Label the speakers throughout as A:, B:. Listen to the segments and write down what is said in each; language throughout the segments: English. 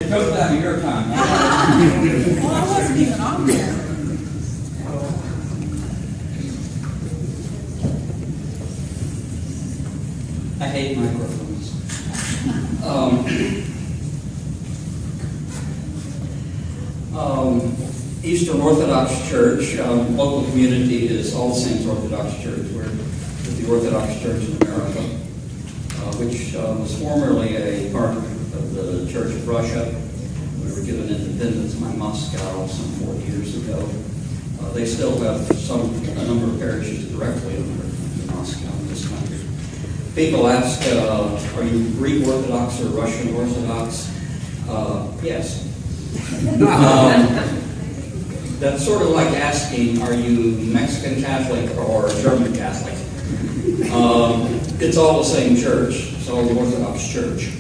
A: It goes down to your time.
B: Well, I wasn't even on there.
A: I hate microphones. Eastern Orthodox Church, local community is All Saints Orthodox Church. We're with the Orthodox Church in America, which was formerly a part of the Church of Russia. We were given independence by Moscow some 40 years ago. They still have a number of parishes directly under Moscow in this country. People ask, are you Greek Orthodox or Russian Orthodox? Yes. That's sort of like asking, are you Mexican Catholic or German Catholic? It's all the same church. It's all the Orthodox Church.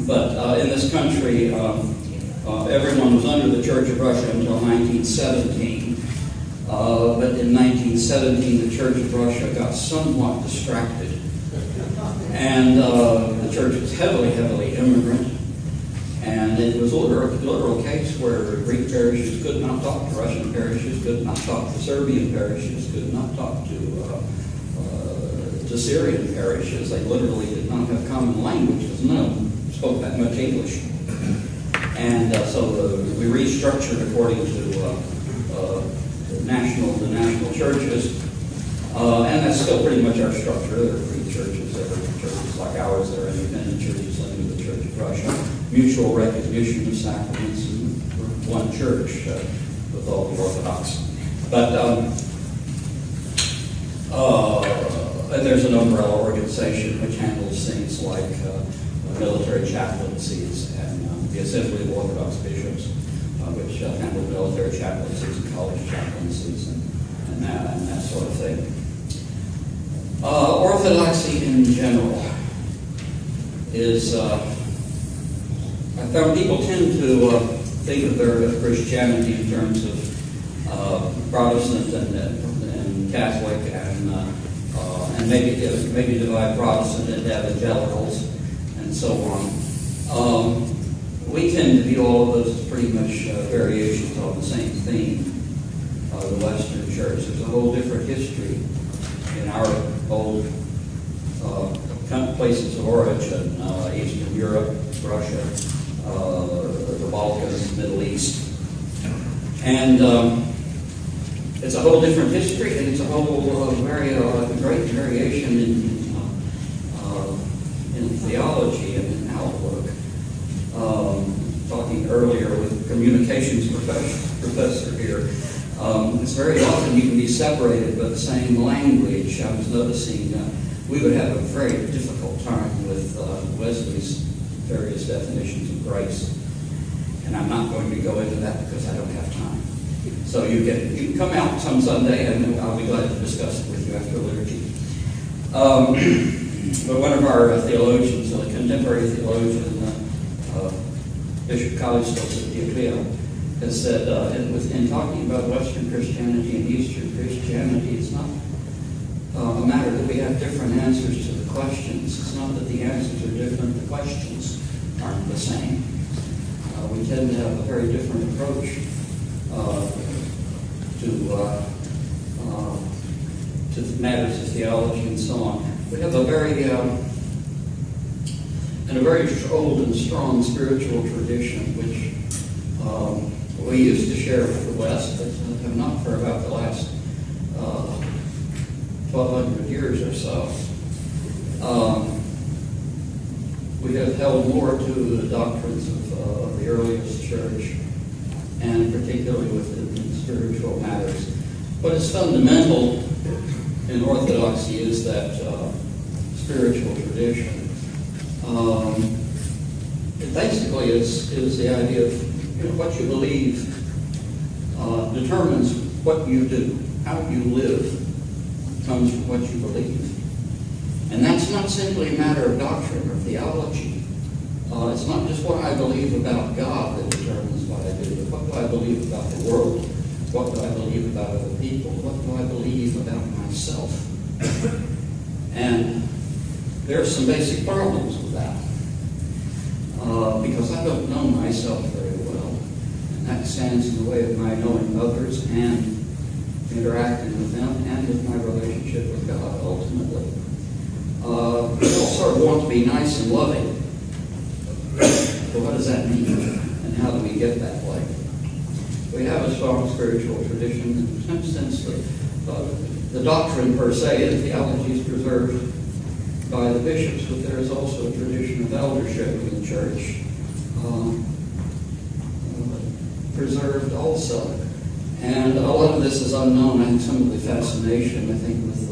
A: But in this country, everyone was under the Church of Russia until 1917. But in 1917, the Church of Russia got somewhat distracted. And the church was heavily immigrant. And it was a literal case where Greek parishes could not talk to Russian parishes, could not talk to Serbian parishes, could not talk to Syrian parishes. They literally did not have common language because none of them spoke that much English. And so we restructured according to the national churches. And that's still pretty much our structure. There are Greek churches, there are churches like ours, there are independent churches under the Church of Russia. Mutual recognition of sacraments, and we're one church with all the Orthodox. But and there's an umbrella organization which handles things like military chaplaincies and the Assembly of Orthodox Bishops, which handle military chaplaincies and college chaplaincies and that sort of thing. Orthodoxy in general is, I found people tend to think of their Christianity in terms of Protestant and Catholic and maybe divide Protestant into evangelicals and so on. We tend to view all of those as pretty much variations on the same theme, the Western Church. There's a whole different history in our old places of origin, Eastern Europe, Russia, the Balkans, Middle East. And it's a whole different history, and it's a whole great variation in theology and in outlook. Talking earlier with communications professor here, it's very often you can be separated by the same language. I was noticing we would have a very difficult time with Wesley's various definitions of grace. And I'm not going to go into that because I don't have time. So you can come out some Sunday and I'll be glad to discuss it with you after liturgy. But one of our theologians, a contemporary theologian, Bishop Kallistos of Dioclea, has said in talking about Western Christianity and Eastern Christianity, it's not a matter that we have different answers to the questions. It's not that the answers are different, the questions aren't the same. We tend to have a very different approach to matters of theology and so on. We have a very old and strong spiritual tradition, which we used to share with the West, but have not for about the last 1,200 years or so. We have held more to the doctrines of the earliest church, and particularly within spiritual matters. What is fundamental in Orthodoxy is that spiritual tradition. It basically is the idea of what you believe determines what you do. How you live comes from what you believe. And that's not simply a matter of doctrine or theology. It's not just what I believe about God that determines what I do, but what do I believe about the world? What do I believe about other people? What do I believe about myself? And There are some basic problems with that. Because I don't know myself very well. And that stands in the way of my knowing others and interacting with them and with my relationship with God ultimately. We all sort of want to be nice and loving. But what does that mean? And how do we get that way? We have a strong spiritual tradition. In some sense, the doctrine per se, the theology is preserved by the bishops, but there is also a tradition of eldership in the church, preserved also. And a lot of this is unknown. I think some of the fascination, I think, with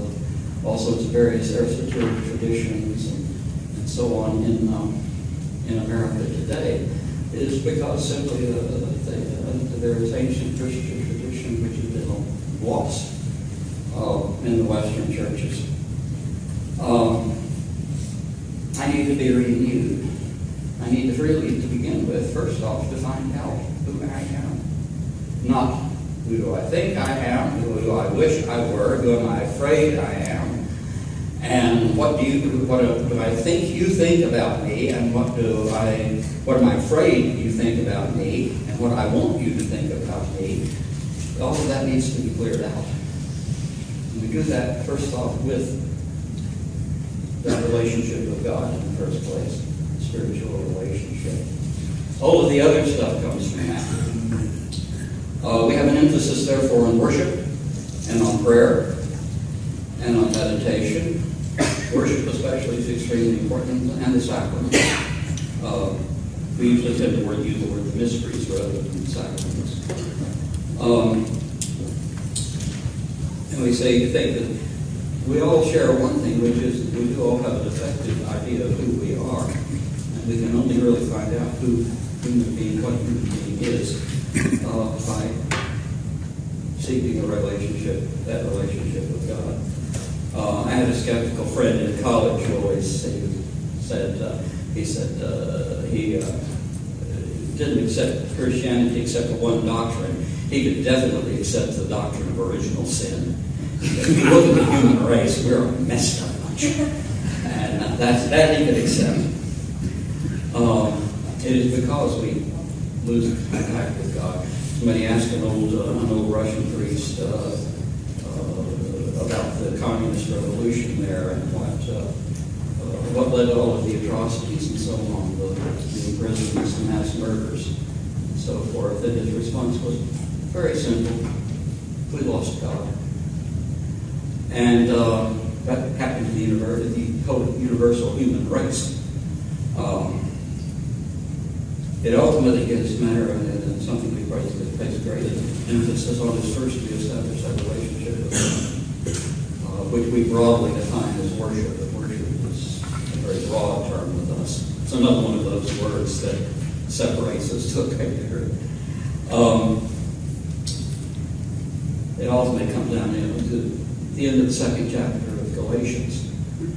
A: all sorts of various esoteric traditions and so on in America today is because simply there is ancient Christian tradition which has been lost in the Western churches. I need to be renewed. I need to really, to begin with, first off, to find out who I am. Not who do I think I am, who do I wish I were, who am I afraid I am, and what do I think you think about me, and what am I afraid you think about me, and what I want you to think about me. All of that needs to be cleared out. And we do that first off with that relationship with God in the first place, spiritual relationship. All of the other stuff comes from that. We have an emphasis, therefore, on worship and on prayer and on meditation. Worship especially is extremely important, and the sacraments. We usually tend to use the word mysteries rather than sacraments. And we think that we all share one thing, which is we do all have a defective idea of who we are. And we can only really find out what human being is by seeking that relationship with God. I had a skeptical friend in college who always said he didn't accept Christianity except for one doctrine. He could definitely accept the doctrine of original sin. If you look at the human race, we're a messed up bunch. And that he could accept. It is because we lose contact with God. Somebody asked an old Russian priest about the communist revolution there and what led to all of the atrocities and so on, the imprisonments, the mass murders, and so forth. And his response was very simple: we lost God. And that happened to the universal human race. It ultimately is a matter of something we place great emphasis on is first to establish that relationship with God, which we broadly define as worship. But worship is a very broad term with us. It's another one of those words that separates us to a greater. It ultimately comes down to the end of the second chapter of Galatians.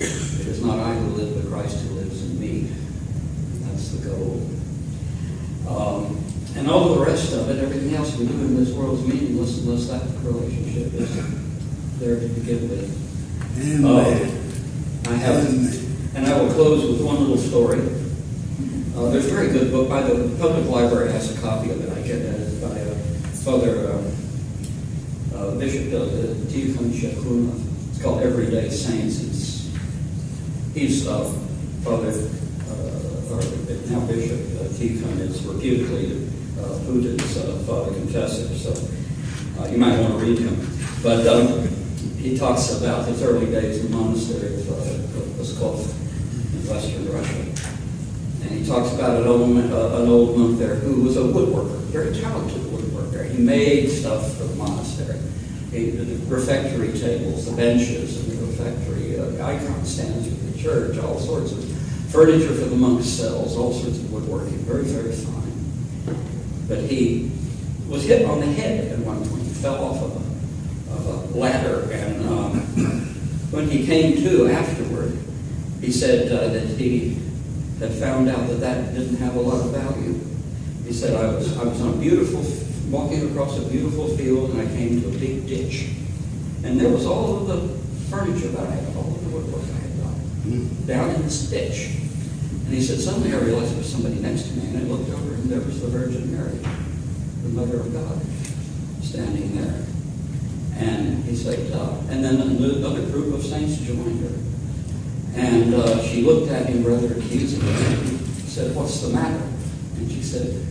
A: It is not I who live, but Christ who lives in me. That's the goal. And all of the rest of it, everything else we do in this world is meaningless unless that relationship is there to begin with. I will close with one little story. There's a very good book by the public library has a copy of it. I get that by Father Bishop Tikhon Shakunov. It's called Everyday Saints. He's Father, or now Bishop Tikhon is reputedly Putin's father confessor, so you might want to read him. But he talks about his early days in the monastery of Pskov in western Russia. And he talks about an old monk there who was a woodworker, very talented woodworker. He made stuff for the monastery. The refectory tables, the benches, and the refectory icon stands for the church, all sorts of furniture for the monks' cells, all sorts of woodworking, very, very fine. But he was hit on the head at one point. He fell off of a ladder, and when he came to afterward, he said that he had found out that didn't have a lot of value. He said, I was on walking across a beautiful field, and I came to a big ditch. And there was all of the furniture that I had, all of the woodwork I had done. down in this ditch. And he said, suddenly I realized there was somebody next to me, and I looked over, and there was the Virgin Mary, the Mother of God, standing there. And he said, and then another group of saints joined her. And she looked at him rather accusingly. He said, what's the matter? And she said,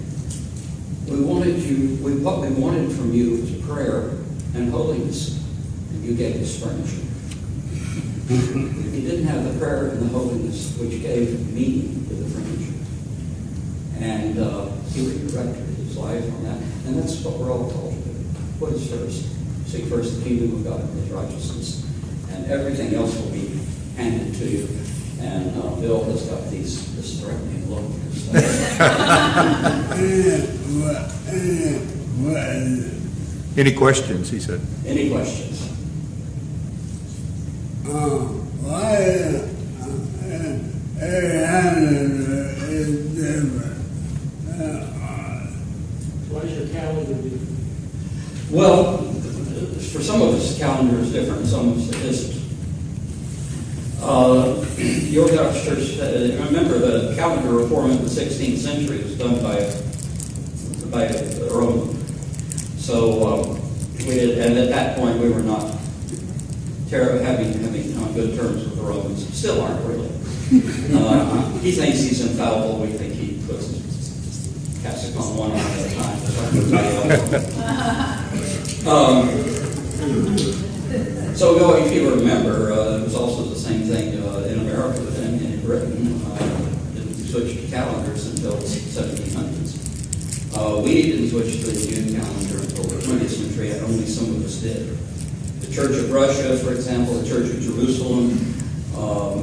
A: what we wanted from you was prayer and holiness, and you gave us furniture. He didn't have the prayer and the holiness which gave meaning to the furniture. And he redirected his life on that. And that's what we're all called to do. What is first? Seek first the kingdom of God and his righteousness. And everything else will be handed to you. And Bill has got this threatening look.
C: Any questions, he said.
A: Any questions?
D: Why is different?
E: Why is your calendar different?
A: Well, for some of us, the calendar is different. Some of us it isn't. The Orthodox Church, remember the calendar reform in the 16th century was done by a Roman. So we did, and at that point we were not having on good terms with the Romans. Still aren't really. He thinks he's infallible. We think he puts his cassock on one arm at a time. So if you remember, it was also the same thing in America and in Britain. Didn't switch to calendars until the 1700s. We didn't switch to the new calendar until the 20th century, and only some of us did. The Church of Russia, for example, the Church of Jerusalem,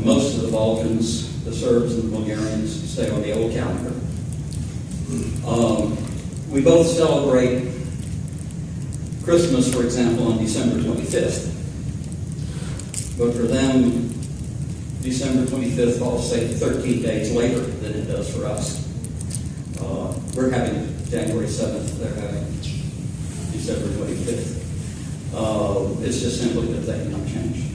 A: most of the Balkans, the Serbs and the Bulgarians stay on the old calendar. We both celebrate Christmas, for example, on December 25th. But for them, December 25th falls, say, 13 days later than it does for us. We're having January 7th, they're having December 25th. It's just simply that they have not changed.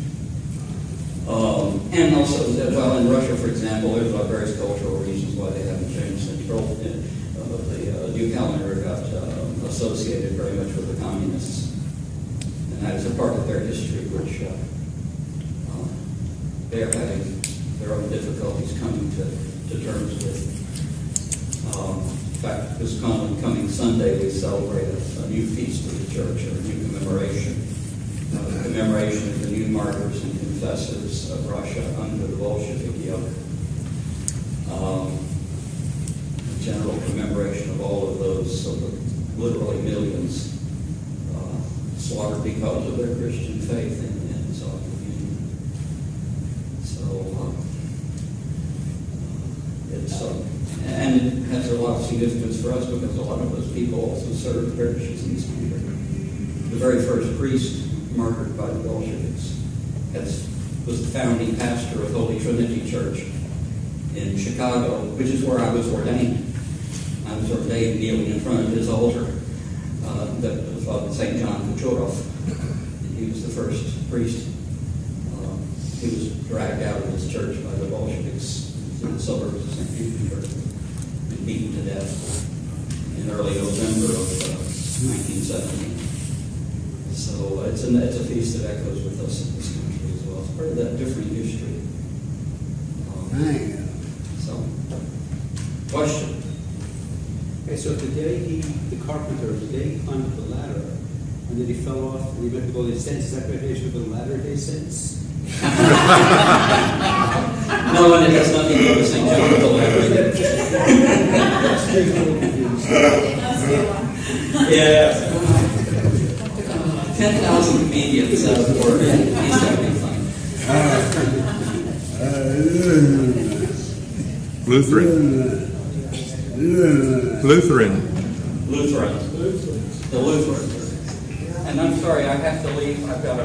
A: And also, well, in Russia, for example, there's various cultural reasons why they haven't changed since the new calendar got associated very much with the communists. And that is a part of their history which they are having their own difficulties coming to terms with. In fact, this coming Sunday, we celebrate a new feast of the church, or a new commemoration of the new martyrs and confessors of Russia under the Bolshevik yoke. A general commemoration of all of those, so literally millions slaughtered because of their Christian faith in the Soviet Union. So it's and it has a lot of significance for us because a lot of those people also served parishes in this country. The very first priest martyred by the Bolsheviks was the founding pastor of Holy Trinity Church in Chicago, which is where I was ordained. I was ordained kneeling in front of his altar, that was Father St. John Kuchorov. He was the first priest. He was dragged out of his church by the Bolsheviks in the suburbs of St. Petersburg and beaten to death in early November of 1970. So it's a feast that echoes with us in this country as well. It's part of that different history. So, question?
E: Okay, so the carpenter, the day he climbed up the ladder, and then he fell off, and he went to go to his sense. Is that graduation of the Latter-day Saints?
A: No, and it has nothing to do with St. John of the Ladder. Yeah. 10,000 comedians out of work. He's having fun.
C: Lutheran.
A: The Lutheran. And I'm sorry, I have to leave. I've got a